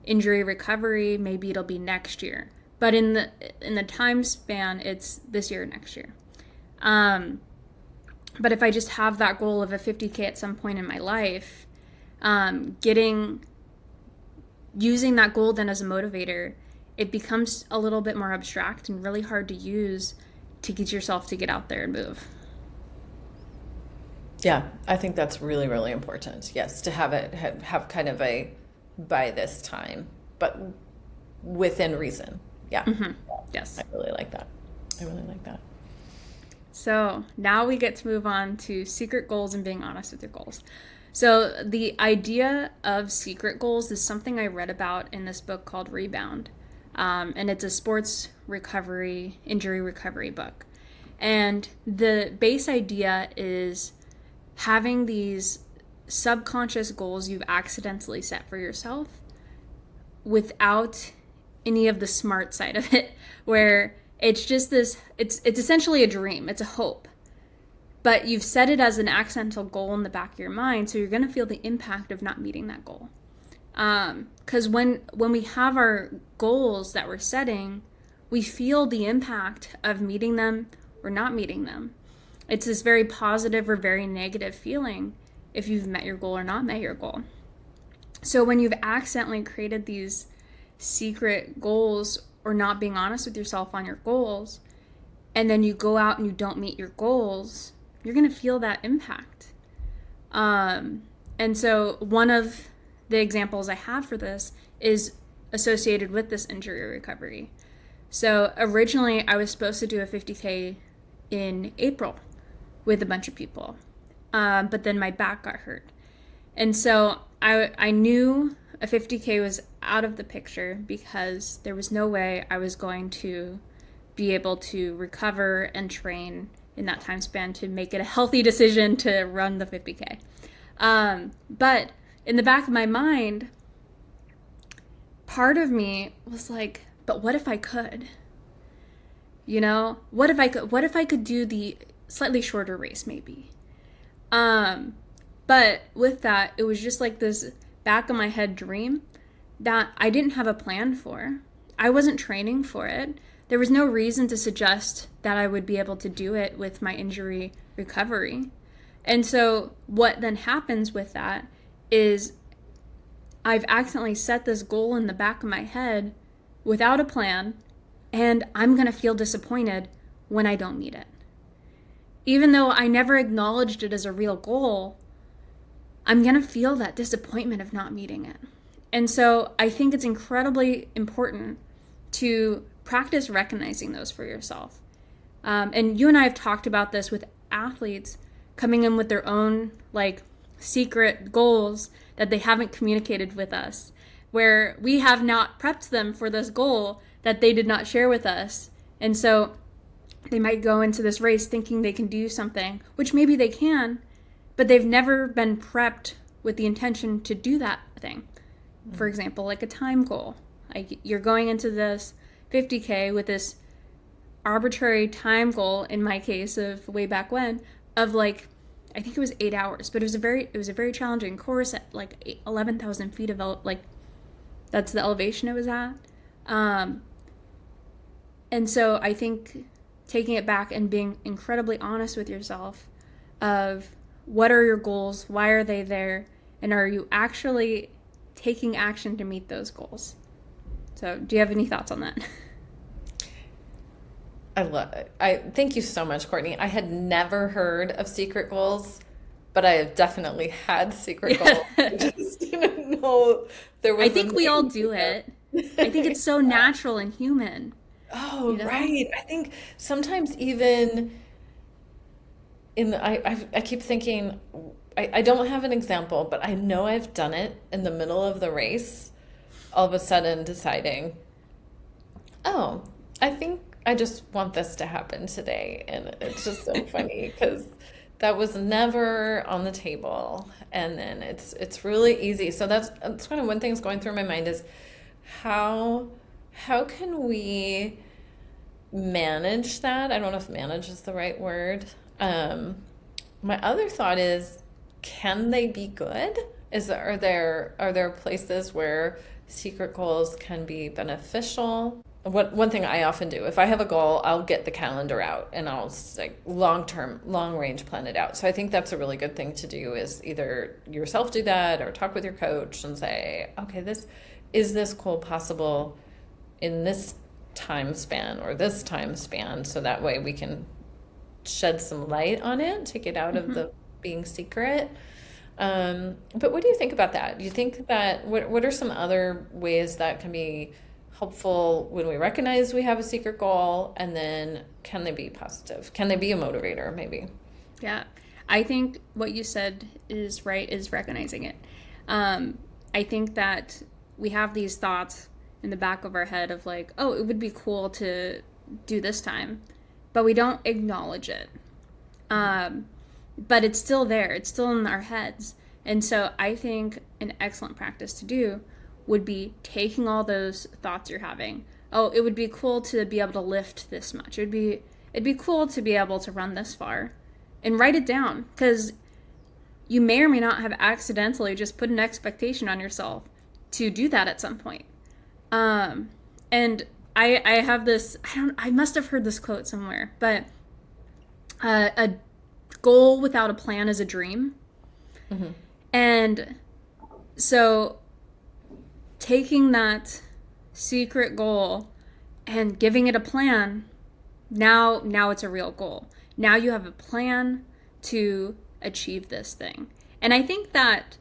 injury recovery. Maybe it'll be next year. But in the time span, it's this year, next year. But if I just have that goal of a 50K at some point in my life, using that goal then as a motivator, it becomes a little bit more abstract and really hard to use to get yourself to get out there and move. Yeah, I think that's really, really important. Yes, to have kind of a by this time, but within reason. Yeah. Mm-hmm. Yes. I really like that. So now we get to move on to secret goals and being honest with your goals. So the idea of secret goals is something I read about in this book called Rebound. And it's a sports recovery, injury recovery book. And the base idea is having these subconscious goals you've accidentally set for yourself without any of the smart side of it, where it's just this, it's essentially a dream, it's a hope, but you've set it as an accidental goal in the back of your mind, so you're going to feel the impact of not meeting that goal. Because when we have our goals that we're setting, we feel the impact of meeting them or not meeting them. It's this very positive or very negative feeling if you've met your goal or not met your goal. So when you've accidentally created these secret goals or not being honest with yourself on your goals, and then you go out and you don't meet your goals, you're going to feel that impact. And so one of the examples I have for this is associated with this injury recovery. So originally I was supposed to do a 50K in April with a bunch of people, but then my back got hurt. And so I knew a 50K was out of the picture because there was no way I was going to be able to recover and train in that time span to make it a healthy decision to run the 50K. But in the back of my mind, part of me was like, but what if I could? You know, what if I could do the slightly shorter race maybe? But with that, it was just like this back of my head dream that I didn't have a plan for. I wasn't training for it. There was no reason to suggest that I would be able to do it with my injury recovery. And so what then happens with that is I've accidentally set this goal in the back of my head without a plan, and I'm going to feel disappointed when I don't meet it. Even though I never acknowledged it as a real goal, I'm going to feel that disappointment of not meeting it. And so I think it's incredibly important to practice recognizing those for yourself. And you and I have talked about this with athletes coming in with their own like secret goals that they haven't communicated with us, where we have not prepped them for this goal that they did not share with us. And so they might go into this race thinking they can do something, which maybe they can, but they've never been prepped with the intention to do that thing. For example, like a time goal. Like you're going into this 50K with this arbitrary time goal, in my case of way back when, of like, I think it was 8 hours, but it was a very challenging course at like 11,000 feet of like, that's the elevation it was at. And so I think taking it back and being incredibly honest with yourself of what are your goals, why are they there, and are you actually taking action to meet those goals? So do you have any thoughts on that? I love it. I thank you so much, Courtney. I had never heard of secret goals, but I have definitely had secret goals. I just didn't know there was. I think we all do it. I think it's so natural and human. Oh, right. I think sometimes even I keep thinking, I don't have an example, but I know I've done it in the middle of the race, all of a sudden deciding, oh, I think I just want this to happen today. And it's just so funny because that was never on the table. And then it's really easy. So that's kind of one thing that's going through my mind is how can we manage that? I don't know if manage is the right word. My other thought is, can they be good? Are there places where secret goals can be beneficial? One thing I often do, if I have a goal, I'll get the calendar out and I'll like long range plan it out. So I think that's a really good thing to do is either yourself do that or talk with your coach and say, okay, is this goal possible in this time span or this time span? So that way we can shed some light on it, take it out of the being secret. But what do you think about that? Do you think that what are some other ways that can be helpful when we recognize we have a secret goal, and then can they be positive? Can they be a motivator maybe? Yeah, I think what you said is right, is recognizing it. I think that we have these thoughts in the back of our head of like, oh, it would be cool to do this time, but we don't acknowledge it. But it's still there. It's still in our heads And so I think an excellent practice to do would be taking all those thoughts you're having. Oh, it would be cool to be able to lift this much. It'd be cool to be able to run this far. And write it down, because you may or may not have accidentally just put an expectation on yourself to do that at some point. And I have this, I must have heard this quote somewhere, but a goal without a plan is a dream. Mm-hmm. And so taking that secret goal and giving it a plan, now it's a real goal. Now you have a plan to achieve this thing. And I think that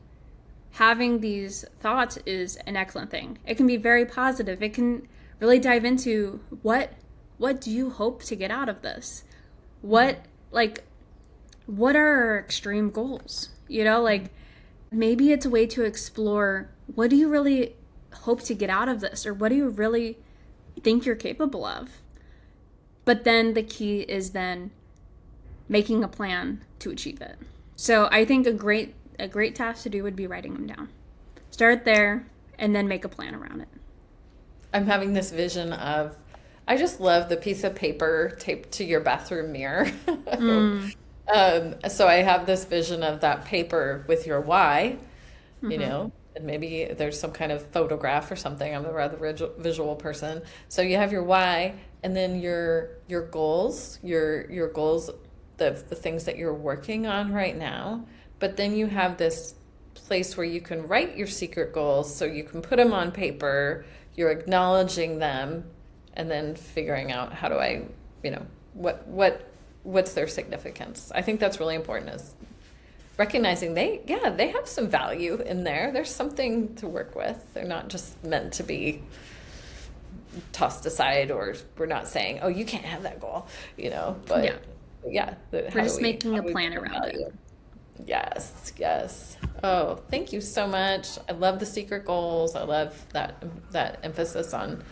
having these thoughts is an excellent thing. It can be very positive. It can really dive into what do you hope to get out of this? What are our extreme goals? Like maybe it's a way to explore, what do you really hope to get out of this, or what do you really think you're capable of? But then the key is then making a plan to achieve it. So I think a great task to do would be writing them down. Start there and then make a plan around it. I'm having this vision of, I just love the piece of paper taped to your bathroom mirror. So I have this vision of that paper with your why, and maybe there's some kind of photograph or something. I'm a rather visual person. So you have your why, and then your goals, your goals, the things that you're working on right now. But then you have this place where you can write your secret goals, so you can put them on paper, you're acknowledging them, and then figuring out how do I, what's their significance. I think that's really important, is recognizing they have some value in there. There's something to work with. They're not just meant to be tossed aside, or we're not saying, oh, you can't have that goal, but we're just making a plan around it. Yes. Oh, thank you so much. I love the secret goals. I love that emphasis on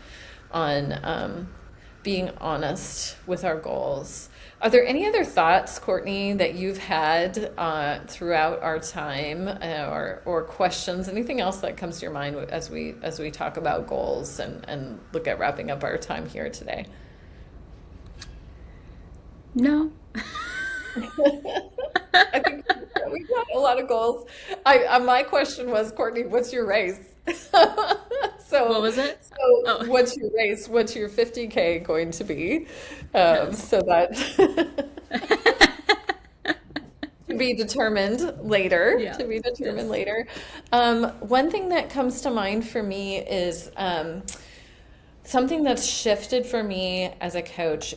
being honest with our goals. Are there any other thoughts, Courtney, that you've had throughout our time, or questions? Anything else that comes to your mind as we talk about goals and look at wrapping up our time here today? No. I think we've got a lot of goals. My question was, Courtney, what's your race? So what was it? What's your race? What's your 50K going to be? So that to be determined later. Yeah. To be determined later. One thing that comes to mind for me is something that's shifted for me as a coach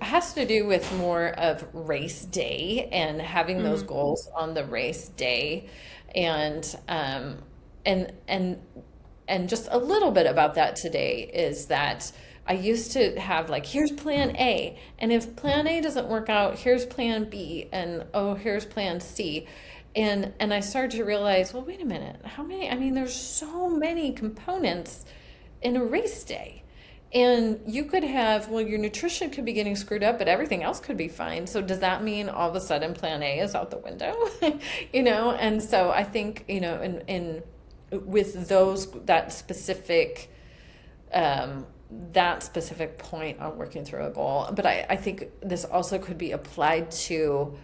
has to do with more of race day and having those goals on the race day, and just a little bit about that today is that I used to have, like, here's plan A, and if plan A doesn't work out, here's plan B, and here's plan C. And I started to realize, well, wait a minute, there's so many components in a race day. And you could have, your nutrition could be getting screwed up, but everything else could be fine. So does that mean all of a sudden plan A is out the window? And so I think, with that specific point on working through a goal. But I think this also could be applied to,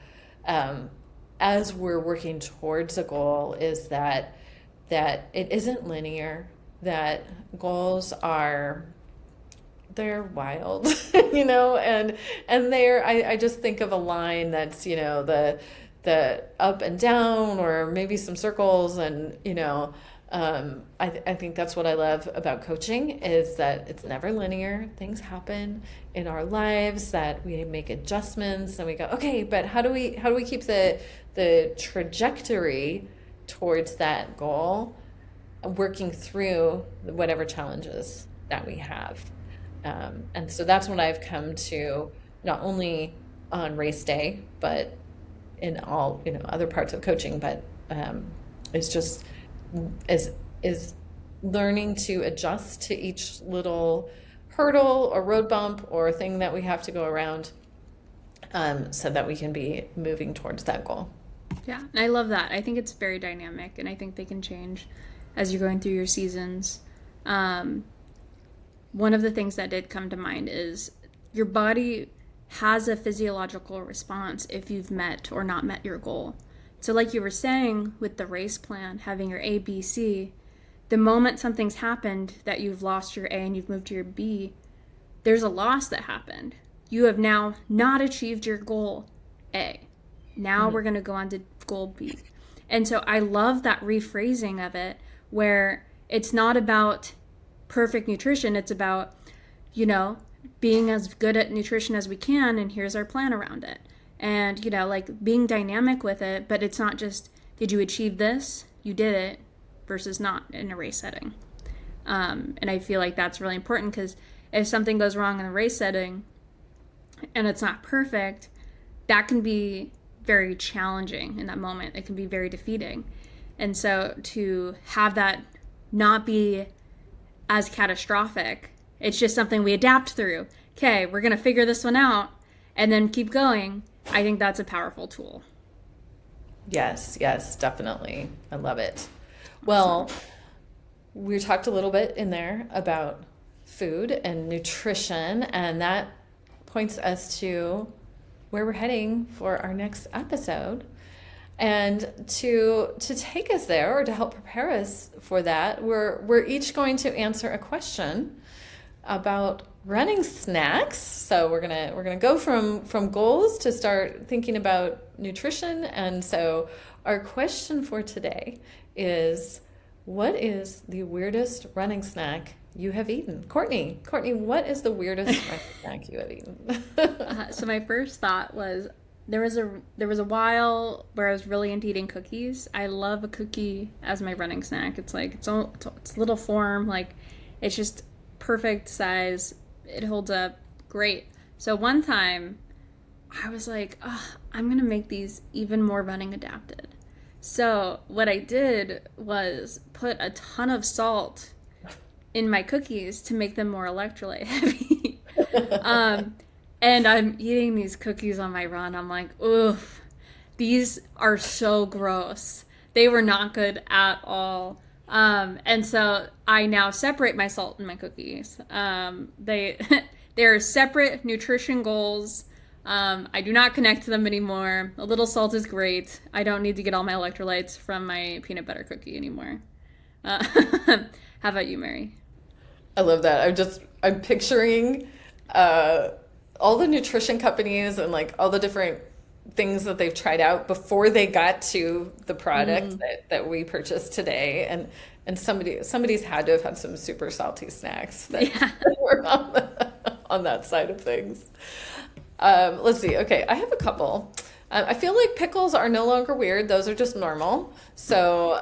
as we're working towards a goal, is that it isn't linear, that goals they're wild, and I just think of a line that's, the up and down, or maybe some circles, and, I think that's what I love about coaching, is that it's never linear. Things happen in our lives that we make adjustments, and we go, okay, but how do we keep the trajectory towards that goal, working through whatever challenges that we have. And so that's what I've come to, not only on race day, but in all, other parts of coaching, but it's just is learning to adjust to each little hurdle or road bump or thing that we have to go around, so that we can be moving towards that goal. Yeah, and I love that. I think it's very dynamic, and I think they can change as you're going through your seasons. Um, One of the things that did come to mind is your body has a physiological response if you've met or not met your goal. So, like you were saying with the race plan, having your A, B, C, the moment something's happened that you've lost your A and you've moved to your B, there's a loss that happened. You have now not achieved your goal A. Now we're going to go on to goal B. And so I love that rephrasing of it where it's not about perfect nutrition. It's about, being as good at nutrition as we can, and here's our plan around it. And, like being dynamic with it, but it's not just, did you achieve this? You did it versus not in a race setting. And I feel like that's really important because if something goes wrong in a race setting and it's not perfect, that can be very challenging in that moment. It can be very defeating. And so to have that not be as catastrophic, it's just something we adapt through. Okay, we're going to figure this one out and then keep going. I think that's a powerful tool. Yes, definitely. I love it. Well, we talked a little bit in there about food and nutrition, and that points us to where we're heading for our next episode. And to take us there, or to help prepare us for that, we're each going to answer a question about running snacks. So we're gonna go from goals to start thinking about nutrition. And so our question for today is, what is the weirdest running snack you have eaten? Courtney, what is the weirdest running snack you have eaten? So my first thought was there was a while where I was really into eating cookies. I love a cookie as my running snack. It's like it's a little form, like it's just perfect size. It holds up great. So one time I was like, I'm gonna make these even more running adapted. So what I did was put a ton of salt in my cookies to make them more electrolyte heavy. And I'm eating these cookies on my run. I'm like, oof, these are so gross. They were not good at all. And so I now separate my salt in my cookies. They're separate nutrition goals. I do not connect to them anymore. A little salt is great. I don't need to get all my electrolytes from my peanut butter cookie anymore. How about you, Mary? I love that. I'm picturing all the nutrition companies and like all the different things that they've tried out before they got to the product that we purchased today. And somebody's had to have had some super salty snacks that were on that side of things. Let's see. Okay, I have a couple. I feel like pickles are no longer weird. Those are just normal. So,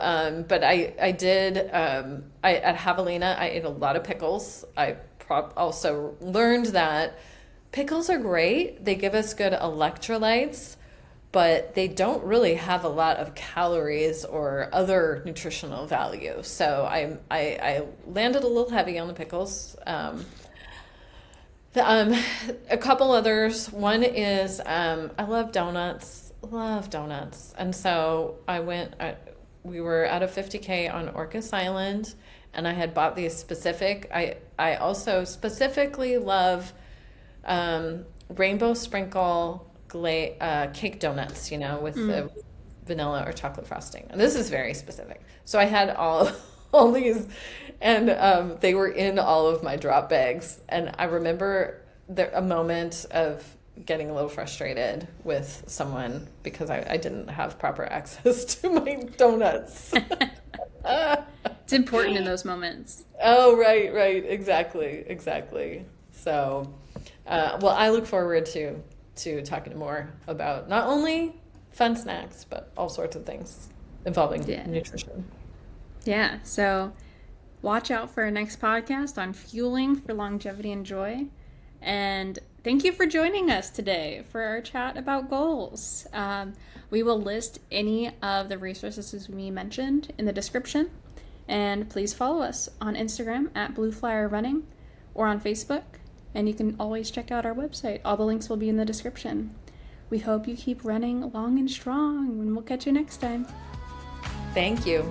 but I did, at Javelina, I ate a lot of pickles. I also learned that pickles are great. They give us good electrolytes, but they don't really have a lot of calories or other nutritional value. So I landed a little heavy on the pickles. A couple others. One is I love donuts. And so we were at a 50K on Orcas Island, and I had bought these specific. I also specifically love rainbow sprinkle cake donuts, with the vanilla or chocolate frosting. And this is very specific. So I had all these, and they were in all of my drop bags. And I remember a moment of getting a little frustrated with someone because I didn't have proper access to my donuts. It's important in those moments. Oh, right. Exactly. So, well, I look forward to talking more about not only fun snacks, but all sorts of things involving nutrition. Yeah, so watch out for our next podcast on fueling for longevity and joy. And thank you for joining us today for our chat about goals. We will list any of the resources we mentioned in the description. And please follow us on Instagram at BlueFireRunning or on Facebook. And you can always check out our website. All the links will be in the description. We hope you keep running long and strong, and we'll catch you next time. Thank you.